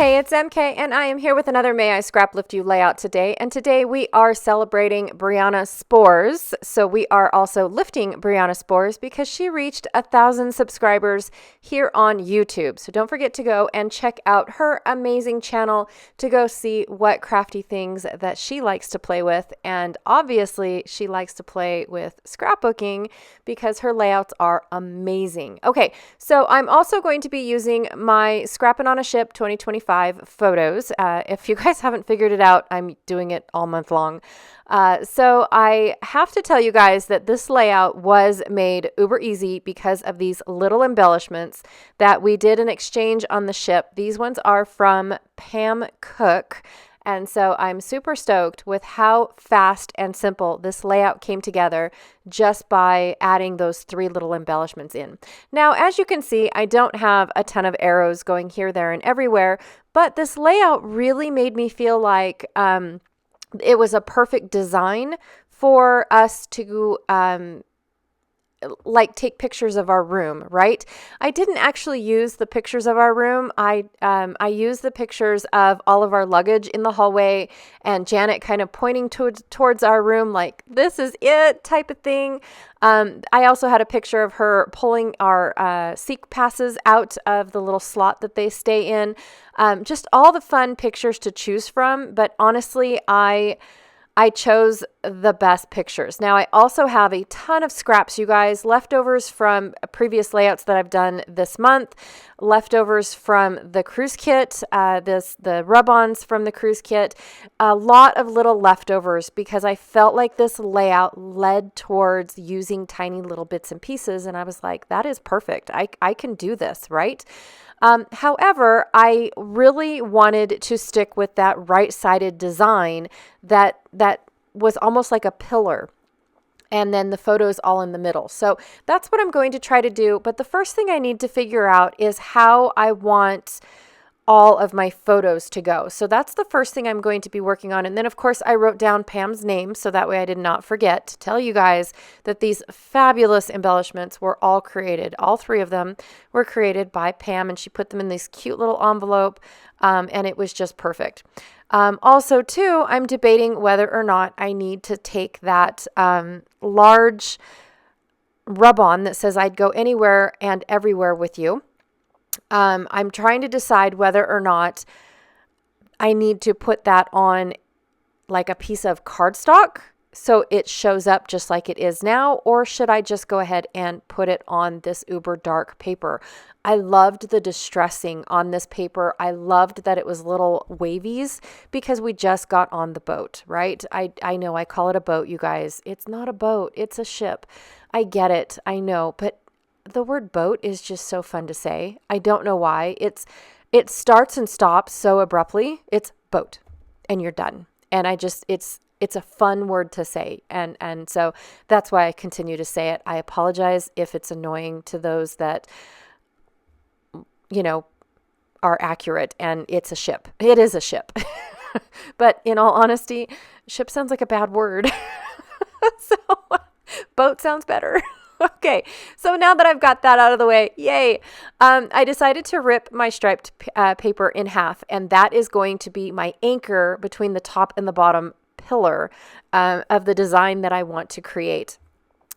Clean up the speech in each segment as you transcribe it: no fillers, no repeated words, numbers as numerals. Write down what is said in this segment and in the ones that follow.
Hey, it's MK, and I am here with another May I Scraplift You layout today. And today we are celebrating Briana Spors. So we are also lifting Briana Spors because she reached 1,000 subscribers here on YouTube. So don't forget to go and check out her amazing channel to go see what crafty things that she likes to play with. And obviously, she likes to play with scrapbooking because her layouts are amazing. Okay, so I'm also going to be using my Scrappin' on a Ship 2025 photos. If you guys haven't figured it out, I'm doing it all month long. So I have to tell you guys that this layout was made uber easy because of these little embellishments that we did in exchange on the ship. These ones are from Pam Cook. And so I'm super stoked with how fast and simple this layout came together just by adding those 3 little embellishments in. Now, as you can see, I don't have a ton of arrows going here, there, and everywhere, but this layout really made me feel like it was a perfect design for us to take pictures of our room, right? I didn't actually use the pictures of our room. I used the pictures of all of our luggage in the hallway and Janet kind of pointing towards our room like, this is it type of thing. I also had a picture of her pulling our seek passes out of the little slot that they stay in. Just all the fun pictures to choose from. But honestly, I chose the best pictures. Now, I also have a ton of scraps, you guys, leftovers from previous layouts that I've done this month, leftovers from the cruise kit, the rub-ons from the cruise kit, a lot of little leftovers because I felt like this layout led towards using tiny little bits and pieces, and I was like, that is perfect. I can do this, right? However, I really wanted to stick with that right-sided design that was almost like a pillar, and then the photos all in the middle. So that's what I'm going to try to do. But the first thing I need to figure out is how I want all of my photos to go. So that's the first thing I'm going to be working on. And then, of course, I wrote down Pam's name so that way I did not forget to tell you guys that these fabulous embellishments were all created. All 3 of them were created by Pam, and she put them in this cute little envelope, and it was just perfect. Also, too, I'm debating whether or not I need to take that large rub-on that says I'd go anywhere and everywhere with you. I'm trying to decide whether or not I need to put that on like a piece of cardstock so it shows up just like it is now, or should I just go ahead and put it on this uber dark paper? I loved the distressing on this paper. I loved that it was little wavies because we just got on the boat, right? I know I call it a boat, you guys. It's not a boat. It's a ship. I get it. I know. But the word boat is just so fun to say. I don't know why. It starts and stops so abruptly. It's boat and you're done. And it's a fun word to say. And so that's why I continue to say it. I apologize if it's annoying to those that, are accurate, and it's a ship. It is a ship. But in all honesty, ship sounds like a bad word. So boat sounds better. Okay, so now that I've got that out of the way, yay, I decided to rip my striped paper in half, and that is going to be my anchor between the top and the bottom pillar of the design that I want to create.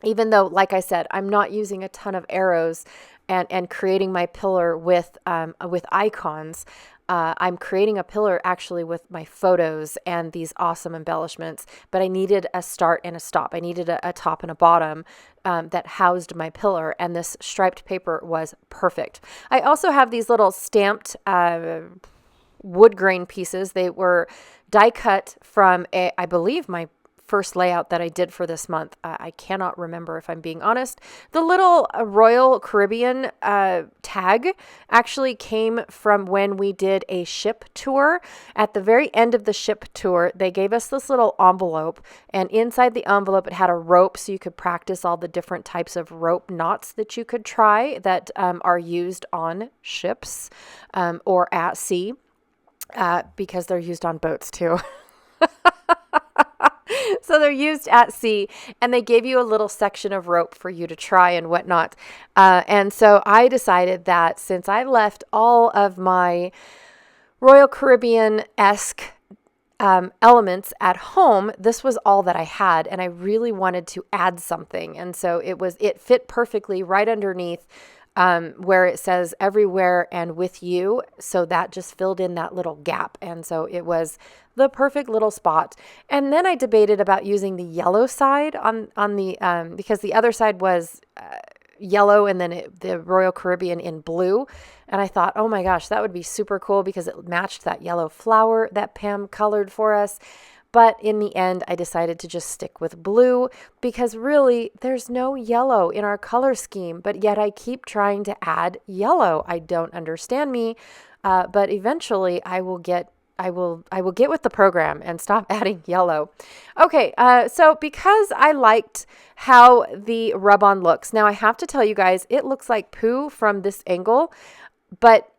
Even though, like I said, I'm not using a ton of arrows and creating my pillar with icons. I'm creating a pillar actually with my photos and these awesome embellishments, but I needed a start and a stop. I needed a top and a bottom that housed my pillar, and this striped paper was perfect. I also have these little stamped wood grain pieces. They were die cut from, I believe, my first layout that I did for this month. I cannot remember, if I'm being honest. The little Royal Caribbean tag actually came from when we did a ship tour. At the very end of the ship tour, they gave us this little envelope, and inside the envelope it had a rope so you could practice all the different types of rope knots that you could try that are used on ships or at sea, because they're used on boats too. So they're used at sea, and they gave you a little section of rope for you to try and whatnot. And so I decided that since I left all of my Royal Caribbean-esque elements at home, this was all that I had, and I really wanted to add something. And so it fit perfectly right underneath where it says everywhere and with you. So that just filled in that little gap. And so it was the perfect little spot. And then I debated about using the yellow side on the, because the other side was yellow and then the Royal Caribbean in blue. And I thought, oh my gosh, that would be super cool because it matched that yellow flower that Pam colored for us. But in the end, I decided to just stick with blue because really there's no yellow in our color scheme, but yet I keep trying to add yellow. I don't understand me, but eventually I will get with the program and stop adding yellow. Okay, so because I liked how the rub-on looks, now I have to tell you guys, it looks like poo from this angle, but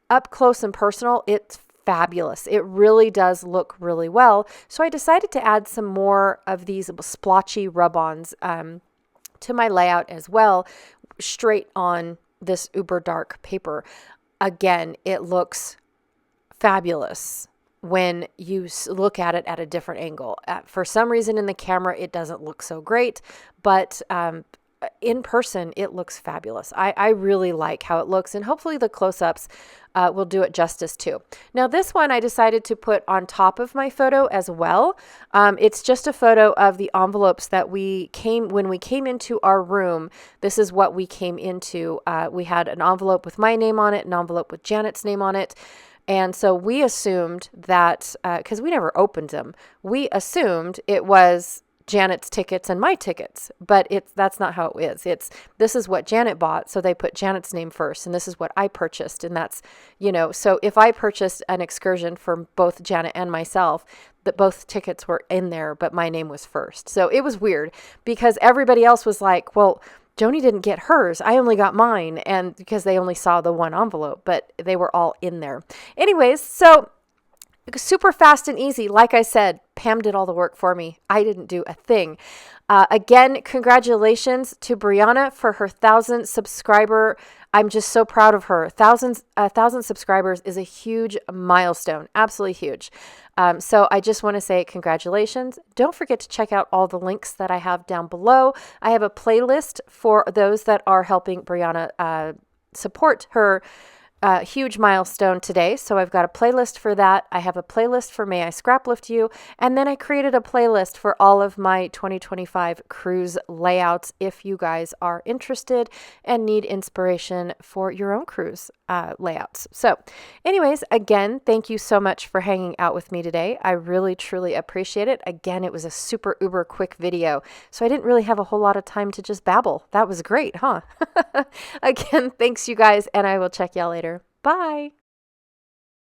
up close and personal, it's fabulous. It really does look really well. So I decided to add some more of these splotchy rub-ons to my layout as well, straight on this uber dark paper. Again, it looks fabulous when you look at it at a different angle. For some reason in the camera, it doesn't look so great, but in person, it looks fabulous. I really like how it looks, and hopefully the close-ups will do it justice too. Now this one I decided to put on top of my photo as well. It's just a photo of the envelopes that when we came into our room. This is what we came into. We had an envelope with my name on it, an envelope with Janet's name on it. And so we assumed that, because we never opened them, we assumed it was Janet's tickets and my tickets, but that's not how it is. This is what Janet bought, so they put Janet's name first, and this is what I purchased, and that's, so if I purchased an excursion for both Janet and myself, that both tickets were in there, but my name was first. So it was weird because everybody else was like, well, Joni didn't get hers. I only got mine, and because they only saw the one envelope, but they were all in there. Anyways, so super fast and easy. Like I said, Pam did all the work for me. I didn't do a thing. Again, congratulations to Briana for her 1,000 subscriber. I'm just so proud of her. 1,000 subscribers is a huge milestone. Absolutely huge. So I just want to say congratulations. Don't forget to check out all the links that I have down below. I have a playlist for those that are helping Briana support her huge milestone today. So I've got a playlist for that. I have a playlist for May I Scraplift You. And then I created a playlist for all of my 2025 cruise layouts if you guys are interested and need inspiration for your own cruise layouts. So anyways, again, thank you so much for hanging out with me today. I really, truly appreciate it. Again, it was a super uber quick video, so I didn't really have a whole lot of time to just babble. That was great, huh? Again, thanks you guys, and I will check y'all later. Bye.